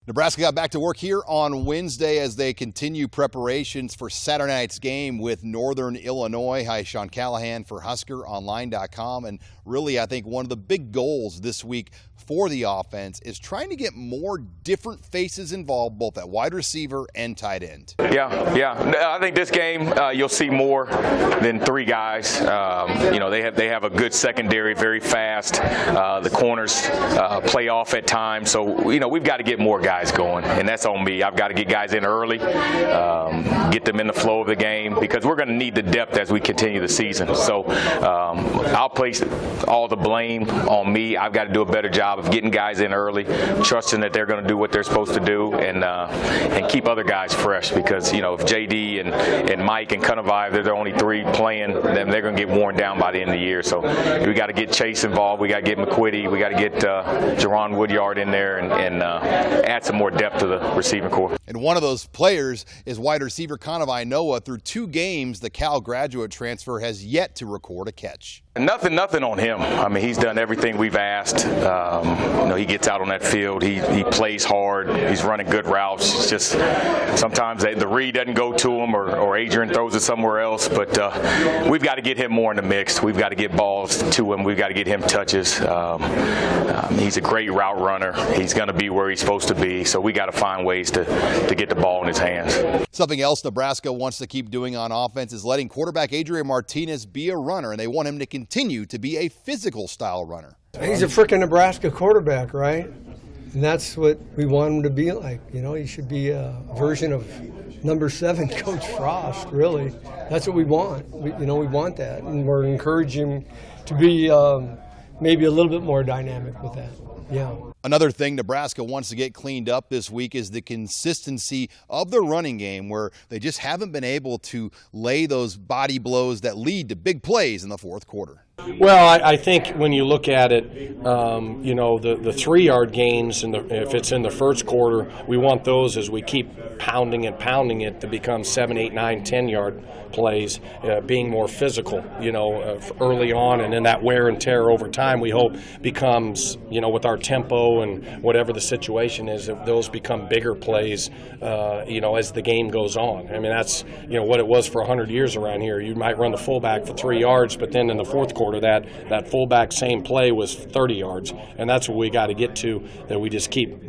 Nebraska got back to work here on Wednesday as they continue preparations for Saturday night's game with Northern Illinois. Hi, Sean Callahan for HuskerOnline.com. And really, I think one of the big goals this week for the offense is trying to get more different faces involved, both at wide receiver and tight end. Yeah. I think this game you'll see more than three guys. They have a good secondary, very fast. The corners play off at times. So, we've got to get more guys going, and that's on me. I've got to get guys in early, get them in the flow of the game, because we're going to need the depth as we continue the season. So I'll place all the blame on me. I've got to do a better job of getting guys in early, trusting that they're going to do what they're supposed to do, and keep other guys fresh, because if JD and Mike and Cunnavine, they're the only three playing, then they're going to get worn down by the end of the year. So we got to get Chase involved, we got to get McQuitty, we got to get Jerron Woodyard in there, and add some more depth to the receiving corps. And one of those players is wide receiver Cunnavine Noah. Through 2 games, the Cal graduate transfer has yet to record a catch. Nothing on him. I mean, he's done everything we've asked. He gets out on that field. He plays hard. He's running good routes. It's just sometimes the read doesn't go to him, or Adrian throws it somewhere else. But we've got to get him more in the mix. We've got to get balls to him. We've got to get him touches. He's a great route runner. He's going to be where he's supposed to be. So we got to find ways to get the ball in his hands. Something else Nebraska wants to keep doing on offense is letting quarterback Adrian Martinez be a runner, and they want him to continue to be a physical style runner. He's a freaking Nebraska quarterback, right? And that's what we want him to be like. He should be a version of number 7 Coach Frost, really. That's what we want. We want that, and we're encouraging him to be maybe a little bit more dynamic with that. Yeah. Another thing Nebraska wants to get cleaned up this week is the consistency of the running game, where they just haven't been able to lay those body blows that lead to big plays in the fourth quarter. Well, I think when you look at it, the 3-yard gains, if it's in the first quarter, we want those as we keep pounding it to become 7, 8, 9, 10-yard plays, being more physical, early on, and then that wear and tear over time, we hope becomes, with our tempo and whatever the situation is, that those become bigger plays, as the game goes on. I mean, that's, what it was for 100 years around here. You might run the fullback for 3 yards, but then in the fourth quarter, that fullback same play was 30 yards, and that's what we got to get to, that we just keep,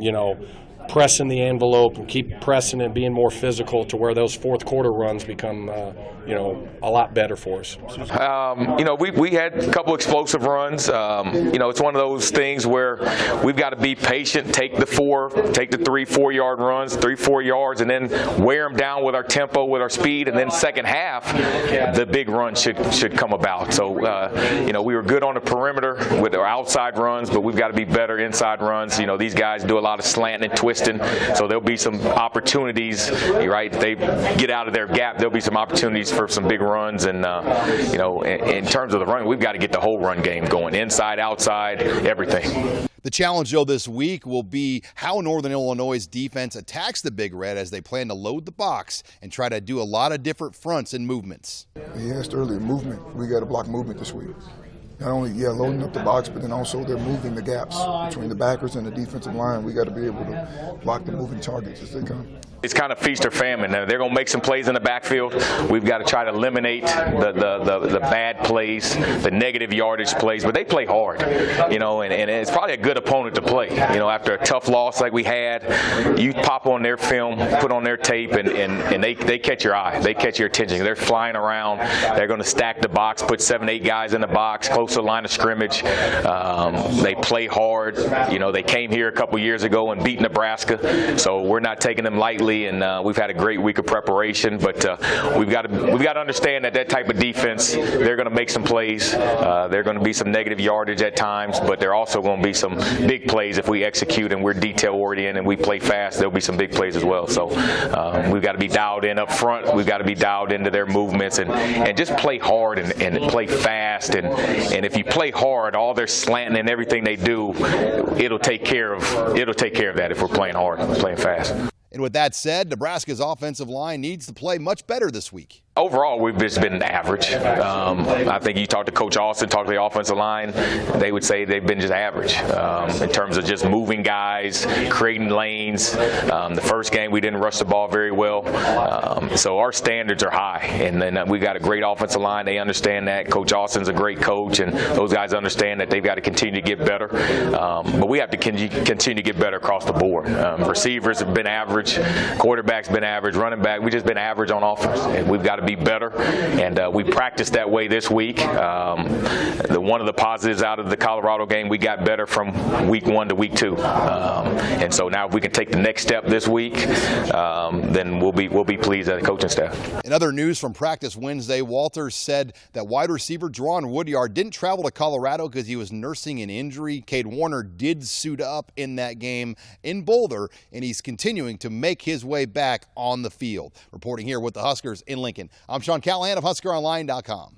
pressing the envelope and keep pressing and being more physical to where those fourth quarter runs become, a lot better for us. We had a couple explosive runs. It's one of those things where we've got to be patient, take the 3, 4 yard runs, 3, 4 yards, and then wear them down with our tempo, with our speed, and then second half, the big run should come about. So, we were good on the perimeter with our outside runs, but we've got to be better inside runs. These guys do a lot of slanting and twisting, so there'll be some opportunities, right? If they get out of their gap, there'll be some opportunities for some big runs. And, in terms of the run, we've got to get the whole run game going, inside, outside, everything. The challenge, though, this week will be how Northern Illinois' defense attacks the Big Red as they plan to load the box and try to do a lot of different fronts and movements. He asked earlier, movement. We got to block movement this week. Not only, loading up the box, but then also they're moving the gaps between the backers and the defensive line. We got to be able to block the moving targets as they come. It's kind of feast or famine. They're going to make some plays in the backfield. We've got to try to eliminate the bad plays, the negative yardage plays, but they play hard, and it's probably a good opponent to play. After a tough loss like we had, you pop on their film, put on their tape, and they catch your eye. They catch your attention. They're flying around. They're going to stack the box, put 7, 8 guys in the box, close to the line of scrimmage. They play hard. They came here a couple years ago and beat Nebraska, so we're not taking them lightly. And we've had a great week of preparation, but we've got to understand that type of defense, they're going to make some plays. They're going to be some negative yardage at times, but they're also going to be some big plays if we execute and we're detail oriented and we play fast. There'll be some big plays as well. So we've got to be dialed in up front. We've got to be dialed into their movements and just play hard and play fast. And if you play hard, all their slanting and everything they do, it'll take care of that if we're playing hard, playing fast. And with that said, Nebraska's offensive line needs to play much better this week. Overall, we've just been average. I think you talk to Coach Austin, talk to the offensive line, they would say they've been just average in terms of just moving guys, creating lanes. The first game, we didn't rush the ball very well. So our standards are high, and then we got a great offensive line. They understand that. Coach Austin's a great coach, and those guys understand that they've got to continue to get better. But we have to continue to get better across the board. Receivers have been average. Quarterback's been average. Running back, we've just been average on offense, and we've got to be better, and we practiced that way this week. One of the positives out of the Colorado game, we got better from week 1 to week 2, and so now if we can take the next step this week, then we'll be pleased as a coaching staff. In other news from practice Wednesday, Walters said that wide receiver Juwan Woodyard didn't travel to Colorado because he was nursing an injury. Cade Warner did suit up in that game in Boulder, and he's continuing to make his way back on the field. Reporting here with the Huskers in Lincoln, I'm Sean Callahan of HuskerOnline.com.